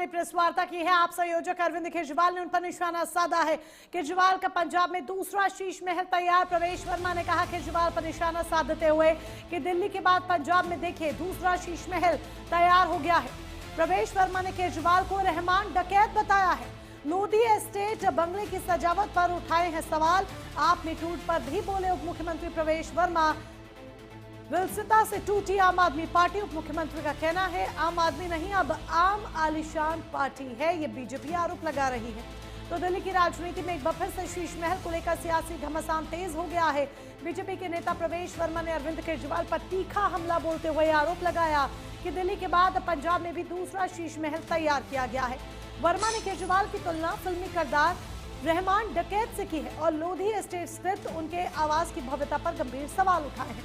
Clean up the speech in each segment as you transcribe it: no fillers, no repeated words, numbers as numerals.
ने प्रेस वार्ता की है। आप संयोजक अरविंद केजरीवाल ने उन पर निशाना साधा है। केजरीवाल का पंजाब में दूसरा शीश महल तैयार। प्रवेश वर्मा ने कहा केजरीवाल पर निशाना साधते हुए कि दिल्ली के बाद पंजाब में देखिए दूसरा शीश महल तैयार हो गया है। प्रवेश वर्मा ने केजरीवाल को रहमान डकैत बताया है। लोधी एस्टेट बंगले की सजावट पर उठाए हैं सवाल। आप में टूट पर भी बोले उप मुख्यमंत्री प्रवेश वर्मा। विलसिता से टूटी आम आदमी पार्टी, उप मुख्यमंत्री का कहना है आम आदमी नहीं अब आम आलिशान पार्टी है। ये बीजेपी आरोप लगा रही है। तो दिल्ली की राजनीति में एक बार फिर से शीश महल को लेकर सियासी घमासान तेज हो गया है। बीजेपी के नेता प्रवेश वर्मा ने अरविंद केजरीवाल पर तीखा हमला बोलते हुए आरोप लगाया कि दिल्ली के बाद पंजाब में भी दूसरा शीश महल तैयार किया गया है। वर्मा ने केजरीवाल की तुलना फिल्मी किरदार रहमान डकैत से की है और लोधी एस्टेट स्थित उनके आवास की भव्यता पर गंभीर सवाल उठाए हैं।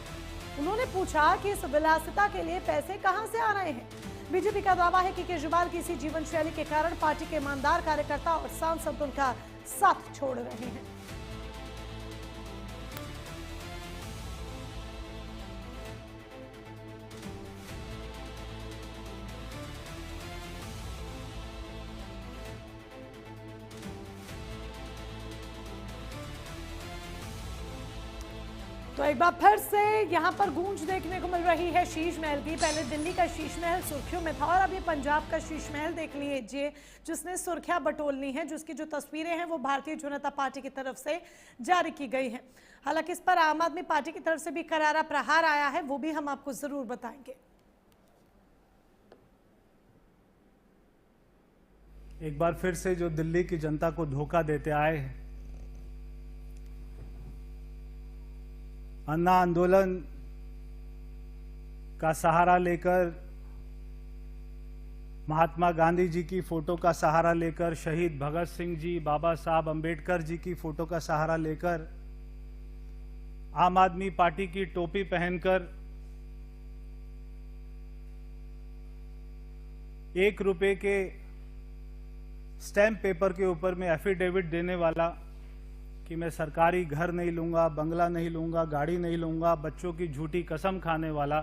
उन्होंने पूछा कि इस विलासिता के लिए पैसे कहां से आ रहे हैं। बीजेपी का दावा है कि केजरीवाल की इसी जीवन शैली के कारण पार्टी के ईमानदार कार्यकर्ता और सांसद उनका साथ छोड़ रहे हैं। तो एक बार फिर से यहां पर गूंज देखने को मिल रही है शीश महल की। पहले दिल्ली का शीश महल सुर्खियों में था और अभी पंजाब का शीश महल देख लीजिए जिसने सुर्खियां बटोलनी है, जिसकी जो तस्वीरें हैं वो भारतीय जनता पार्टी की तरफ से जारी की गई हैं। हालांकि इस पर आम आदमी पार्टी की तरफ से भी करारा प्रहार आया है, वो भी हम आपको जरूर बताएंगे। एक बार फिर से जो दिल्ली की जनता को धोखा देते आए हैं, अन्ना आंदोलन का सहारा लेकर, महात्मा गांधी जी की फोटो का सहारा लेकर, शहीद भगत सिंह जी, बाबा साहब अंबेडकर जी की फोटो का सहारा लेकर, आम आदमी पार्टी की टोपी पहनकर 1 रुपए के स्टैम्प पेपर के ऊपर में एफिडेविट देने वाला कि मैं सरकारी घर नहीं लूंगा, बंगला नहीं लूंगा, गाड़ी नहीं लूंगा, बच्चों की झूठी कसम खाने वाला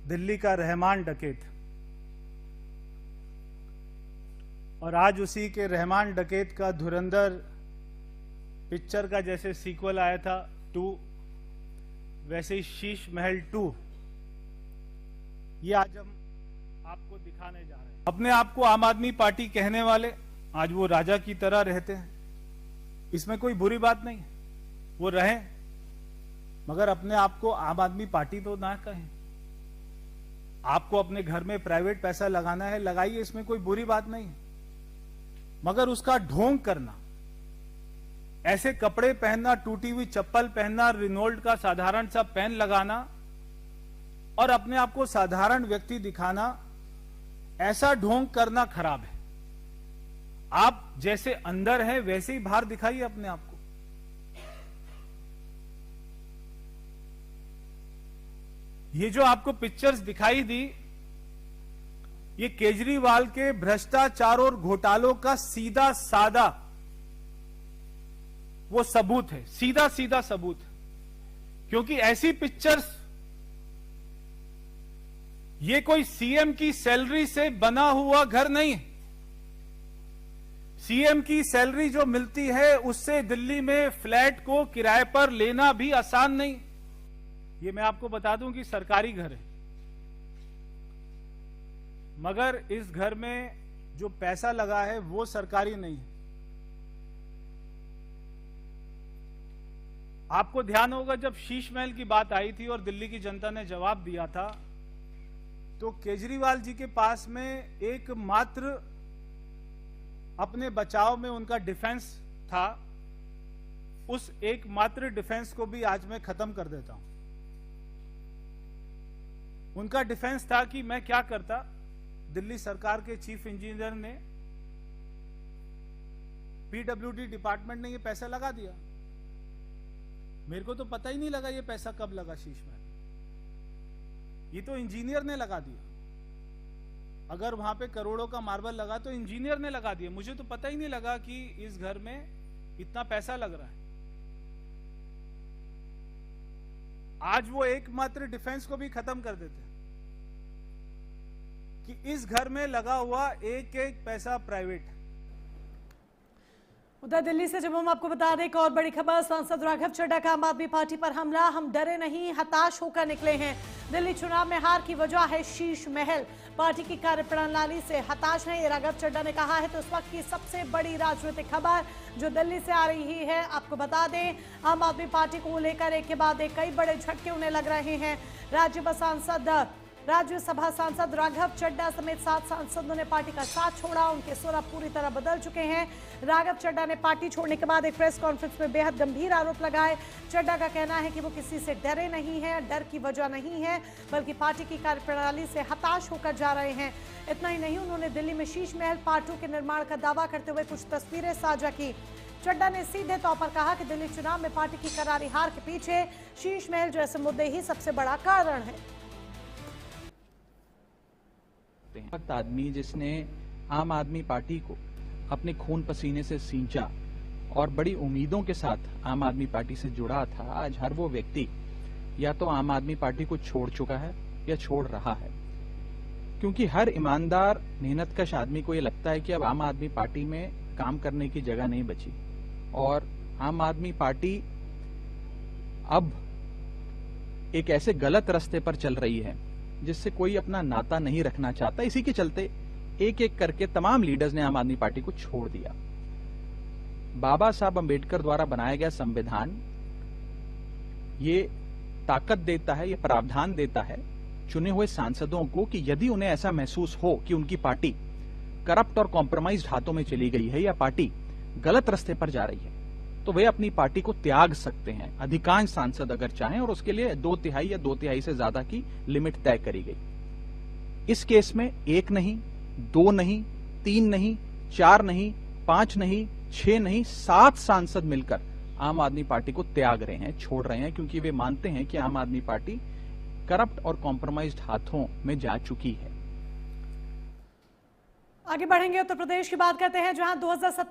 दिल्ली का रहमान डकैत। और आज उसी के रहमान डकैत का धुरंधर पिक्चर का जैसे सीक्वल आया था 2, वैसे ही शीश महल 2 ये आज हम आपको दिखाने जा रहे हैं। अपने आप को आम आदमी पार्टी कहने वाले आज वो राजा की तरह रहते हैं, इसमें कोई बुरी बात नहीं, वो रहें, मगर अपने आप को आम आदमी पार्टी तो ना कहें। आपको अपने घर में प्राइवेट पैसा लगाना है, लगाइए, इसमें कोई बुरी बात नहीं, मगर उसका ढोंग करना, ऐसे कपड़े पहनना, टूटी हुई चप्पल पहनना, रिनोल्ड का साधारण सा पेन लगाना और अपने आप को साधारण व्यक्ति दिखाना, ऐसा ढोंग करना खराब है। आप जैसे अंदर हैं वैसे ही बाहर दिखाइए अपने आप को। ये जो आपको पिक्चर्स दिखाई दी, ये केजरीवाल के भ्रष्टाचार और घोटालों का सीधा साधा वो सबूत है, सीधा सीधा सबूत है। क्योंकि ऐसी पिक्चर्स, ये कोई सीएम की सैलरी से बना हुआ घर नहीं है। सीएम की सैलरी जो मिलती है उससे दिल्ली में फ्लैट को किराए पर लेना भी आसान नहीं। ये मैं आपको बता दूं कि सरकारी घर है, मगर इस घर में जो पैसा लगा है वो सरकारी नहीं है। आपको ध्यान होगा जब शीश महल की बात आई थी और दिल्ली की जनता ने जवाब दिया था, तो केजरीवाल जी के पास में एकमात्र अपने बचाव में उनका डिफेंस था। उस एकमात्र डिफेंस को भी आज मैं खत्म कर देता हूं। उनका डिफेंस था कि मैं क्या करता, दिल्ली सरकार के चीफ इंजीनियर ने, पीडब्ल्यूडी डिपार्टमेंट ने ये पैसा लगा दिया, मेरे को तो पता ही नहीं लगा ये पैसा कब लगा शीश में, ये तो इंजीनियर ने लगा दिया। अगर वहां पे करोड़ों का मार्बल लगा तो इंजीनियर ने लगा दिया, मुझे तो पता ही नहीं लगा कि इस घर में इतना पैसा लग रहा है। आज वो एकमात्र डिफेंस को भी खत्म कर देते हैं। कि इस घर में लगा हुआ एक एक पैसा प्राइवेट। उधर दिल्ली से जब हम आपको बता दें एक और बड़ी खबर, सांसद राघव चड्ढा का आम आदमी पार्टी पर हमला। हम डरे नहीं, हताश होकर निकले हैं। दिल्ली चुनाव में हार की वजह है शीश महल। पार्टी की कार्यप्रणाली से हताश हैं, ये राघव चड्ढा ने कहा है। तो इस वक्त की सबसे बड़ी राजनीतिक खबर जो दिल्ली से आ रही है, आपको बता दें आम आदमी पार्टी को लेकर एक के बाद एक कई बड़े झटके उन्हें लग रहे हैं। राज्यसभा सांसद राघव चड्ढा समेत 7 सांसदों ने पार्टी का साथ छोड़ा। उनके सुर अब पूरी तरह बदल चुके हैं। राघव चड्ढा ने पार्टी छोड़ने के बाद एक प्रेस कॉन्फ्रेंस में बेहद गंभीर आरोप लगाए। चड्ढा का कहना है कि वो किसी से डरे नहीं है, डर की वजह नहीं है, बल्कि पार्टी की कार्यप्रणाली से हताश होकर जा रहे हैं। इतना ही नहीं, उन्होंने दिल्ली में शीश महल पार्ट 2 के निर्माण का दावा करते हुए कुछ तस्वीरें साझा की। चड्ढा ने सीधे तौर पर कहा कि दिल्ली चुनाव में पार्टी की करारी हार के पीछे शीश महल जैसे मुद्दे ही सबसे बड़ा कारण है। वक्त आदमी जिसने आम आदमी पार्टी को अपने खून पसीने से सींचा और बड़ी उम्मीदों के साथ आम आदमी पार्टी से जुड़ा था, आज हर वो व्यक्ति या तो आम आदमी पार्टी को छोड़ चुका है या छोड़ रहा है। क्योंकि हर ईमानदार मेहनतकश आदमी को ये लगता है कि अब आम आदमी पार्टी में काम करने की जगह नहीं बची और आम आदमी पार्टी अब एक ऐसे गलत रास्ते पर चल रही है जिससे कोई अपना नाता नहीं रखना चाहता। इसी के चलते एक एक करके तमाम लीडर्स ने आम आदमी पार्टी को छोड़ दिया। बाबा साहब अंबेडकर द्वारा बनाया गया संविधान ये ताकत देता है, ये प्रावधान देता है चुने हुए सांसदों को कि यदि उन्हें ऐसा महसूस हो कि उनकी पार्टी करप्ट और कॉम्प्रोमाइज्ड हाथों में चली गई है या पार्टी गलत रास्ते पर जा रही है, तो वे अपनी पार्टी को त्याग सकते हैं। अधिकांश सांसद अगर चाहें, और उसके लिए 2/3 या 2/3 से ज्यादा की लिमिट तय करी गई। इस केस में 1 नहीं, 2 नहीं, 3 नहीं, 4 नहीं, 5 नहीं, 6 नहीं, 7 सांसद मिलकर आम आदमी पार्टी को त्याग रहे हैं, छोड़ रहे हैं, क्योंकि वे मानते हैं कि आम आदमी पार्टी करप्ट और कॉम्प्रोमाइज्ड हाथों में जा चुकी है। आगे बढ़ेंगे, उत्तर प्रदेश की बात करते हैं जहां 2027